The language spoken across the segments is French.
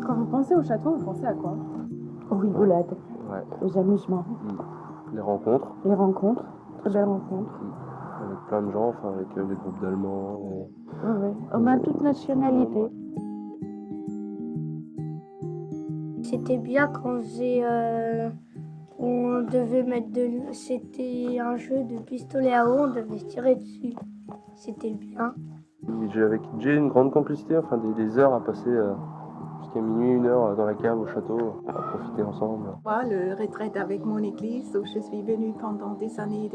Quand vous pensez au château, vous pensez à quoi? Aux rigolades, Ouais. aux amusements, Les rencontres, les rencontres, très belles rencontres. avec plein de gens, enfin avec des groupes d'Allemands. Oui, oui. Hommes à toute nationalité. C'était bien quand on devait mettre C'était un jeu de pistolet à eau, on devait se tirer dessus. C'était bien. J'ai avec Jay une grande complicité, enfin des heures à passer jusqu'à minuit, 1 heure dans la cave au château, à profiter ensemble. Moi, le retraite avec mon église où je suis venue pendant des années,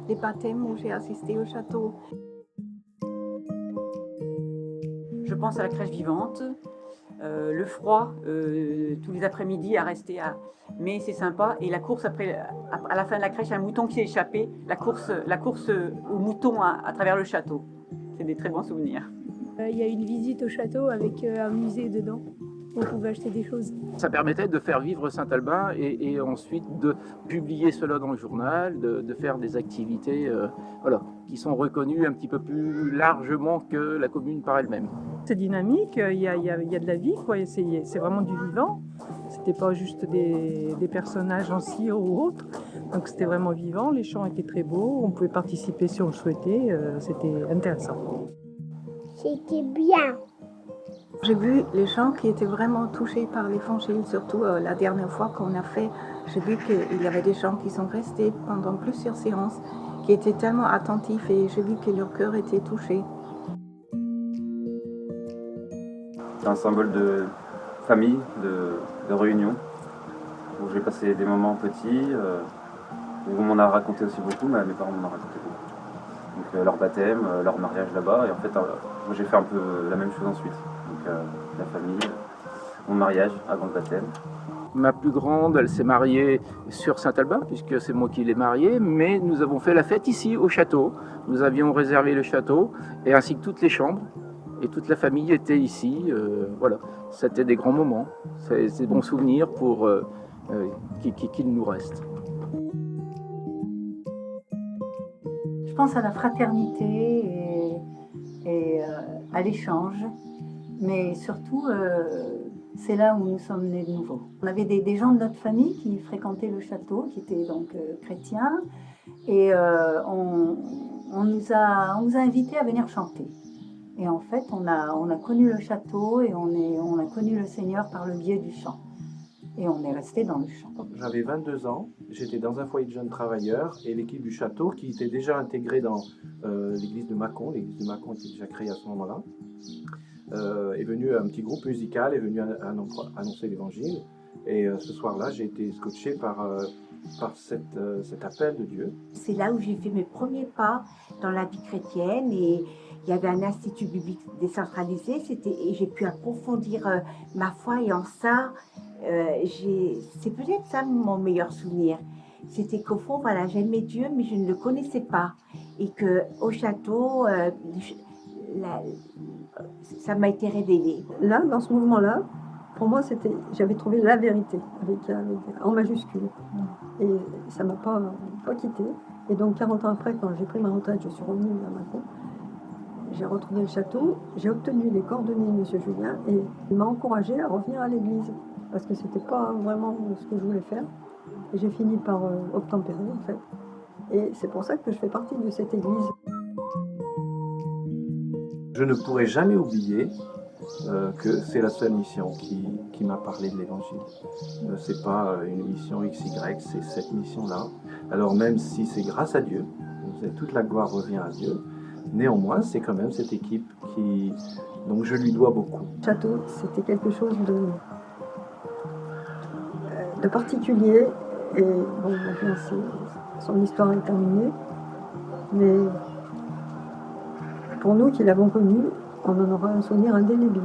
les baptêmes où j'ai assisté au château. Je pense à la crèche vivante, le froid, tous les après-midi à rester à... Mais c'est sympa. Et la course après, à la fin de la crèche, un mouton qui s'est échappé, la course au mouton à travers le château. C'est des très bons souvenirs. Il y a une visite au château avec un musée dedans. On pouvait acheter des choses. Ça permettait de faire vivre Saint-Albin et ensuite de publier cela dans le journal, de faire des activités qui sont reconnues un petit peu plus largement que la commune par elle-même. C'est dynamique, il y a de la vie, quoi. C'est vraiment du vivant. C'était pas juste des personnages en cire ou autres. Donc c'était vraiment vivant, les champs étaient très beaux, on pouvait participer si on le souhaitait, c'était intéressant. C'était bien. J'ai vu les gens qui étaient vraiment touchés par l'évangile, surtout la dernière fois qu'on a fait. J'ai vu qu'il y avait des gens qui sont restés pendant plusieurs séances, qui étaient tellement attentifs et j'ai vu que leur cœur était touché. C'est un symbole de famille, de réunion, où j'ai passé des moments petits, où on m'en a raconté aussi beaucoup, mais mes parents m'en ont raconté beaucoup. Donc leur baptême, leur mariage là-bas, et en fait moi j'ai fait un peu la même chose ensuite. Donc la famille, mon mariage avant le baptême. Ma plus grande, elle s'est mariée sur Saint-Albin, puisque c'est moi qui l'ai mariée, mais nous avons fait la fête ici au château. Nous avions réservé le château, et ainsi que toutes les chambres. Et toute la famille était ici. Voilà, c'était des grands moments. C'est des bons souvenirs pour qu'il nous reste. Je pense à la fraternité et à l'échange, mais surtout, c'est là où nous sommes nés de nouveau. On avait des gens de notre famille qui fréquentaient le château, qui étaient donc chrétiens, et on nous a invités à venir chanter. Et en fait, on a connu le château et on a connu le Seigneur par le biais du chant. Et on est resté dans le chant. J'avais 22 ans, j'étais dans un foyer de jeunes travailleurs et l'équipe du château, qui était déjà intégrée dans l'église de Mâcon, l'église de Mâcon était déjà créée à ce moment-là, est venu un petit groupe musical, est venu annoncer l'évangile. Et ce soir-là, j'ai été scotché par cet appel de Dieu. C'est là où j'ai fait mes premiers pas dans la vie chrétienne et il y avait un institut biblique décentralisé et j'ai pu approfondir ma foi et en ça, c'est peut-être ça mon meilleur souvenir. C'était qu'au fond, voilà, j'aimais Dieu mais je ne le connaissais pas et qu'au château, ça m'a été révélé. Là, dans ce mouvement-là, pour moi, j'avais trouvé la vérité, en majuscule. Et ça ne m'a pas quitté. Et donc, 40 ans après, quand j'ai pris ma retraite, je suis revenue à Mâcon. J'ai retrouvé le château, j'ai obtenu les coordonnées de M. Julien et il m'a encouragée à revenir à l'église. Parce que ce n'était pas vraiment ce que je voulais faire. Et j'ai fini par obtempérer, en fait. Et c'est pour ça que je fais partie de cette église. Je ne pourrai jamais oublier que c'est la seule mission qui m'a parlé de l'évangile. C'est pas une mission XY, c'est cette mission-là. Alors même si c'est grâce à Dieu, toute la gloire revient à Dieu, néanmoins c'est quand même cette équipe donc je lui dois beaucoup. Le château, c'était quelque chose de particulier et bon, maintenant son histoire est terminée, mais pour nous qui l'avons connu, on en aura un souvenir indélébile.